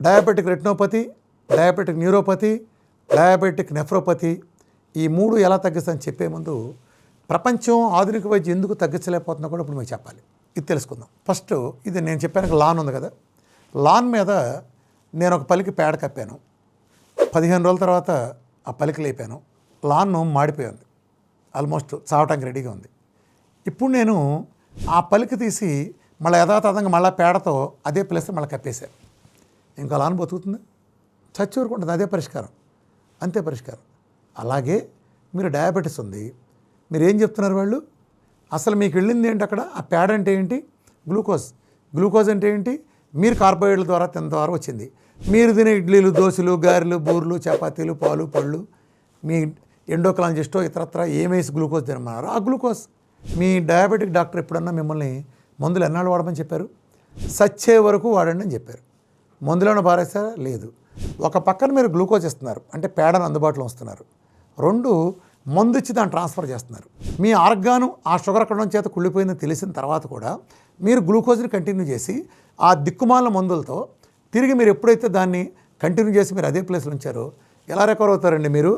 Diabetic retinopathy, diabetic neuropathy, diabetic nephropathy, ఈ 3 ఎలా తగ్గిస్తుందని చెప్పే ముందు ప్రపంచం ఆధునిక వైద్యం ఎందుకు తగ్గించలేకపోతుందో కూడా ఇప్పుడు మీకు చెప్పాలి. ఇది తెలుసుకుందాం. ఫస్ట్ ఇది నేను చెప్పాను, లాన్ ఉంది కదా, లాన్ మీద నేను ఒక పలికి పేడ కప్పాను. 15 రోజుల తర్వాత ఆ పలికి లేపాను. లాన్ మాడిపోయింది, ఆల్మోస్ట్ చావటానికి రెడీగా ఉంది. ఇప్పుడు నేను ఆ పలికి తీసి మళ్ళీ యథాతథంగా మళ్ళీ పేడతో అదే ప్లేస్లో మళ్ళీ కప్పేశాను. ఇంకా లాన్ బతుకుతుంది, చచ్చి ఊరుకుంటుంది. అదే పరిష్కారం, అంతే పరిష్కారం. అలాగే మీరు డయాబెటీస్ ఉంది, మీరు ఏం చెప్తున్నారు వాళ్ళు? అసలు మీకు వెళ్ళింది ఏంటి అక్కడ? ఆ పేడ అంటే ఏంటి? గ్లూకోజ్ అంటే ఏంటి? మీరు కార్బోహైడ్రేట్ల ద్వారా తిన్న ద్వారా వచ్చింది. మీరు తినే ఇడ్లీలు, దోశలు, గారెలు, బూర్లు, చపాతీలు, పాలు, పళ్ళు, మీ ఎండోక్రాలజిస్టో ఇతరత్ర ఏమేసి గ్లూకోజ్ తినమన్నారు. ఆ గ్లూకోజ్ మీ డయాబెటిక్ డాక్టర్ ఎప్పుడన్నా మిమ్మల్ని మందులు ఎన్నాళ్ళు వాడమని చెప్పారు? సచ్చే వరకు వాడండి అని చెప్పారు. మందులను బారేస్తారా? లేదు. ఒక పక్కన మీరు గ్లూకోజ్ ఇస్తున్నారు, అంటే పేడను అందుబాటులో వస్తున్నారు. 2 మందు ఇచ్చి దాన్ని ట్రాన్స్ఫర్ చేస్తున్నారు. మీ ఆర్గాను ఆ షుగర్ అక్కడం చేత కుళ్ళిపోయిందని తెలిసిన తర్వాత కూడా మీరు గ్లూకోజ్ని కంటిన్యూ చేసి ఆ దిక్కుమాలిన మందులతో తిరిగి మీరు ఎప్పుడైతే దాన్ని కంటిన్యూ చేసి మీరు అదే ప్లేస్లో ఉంచారో ఎలా రికవర్ అవుతారండి మీరు?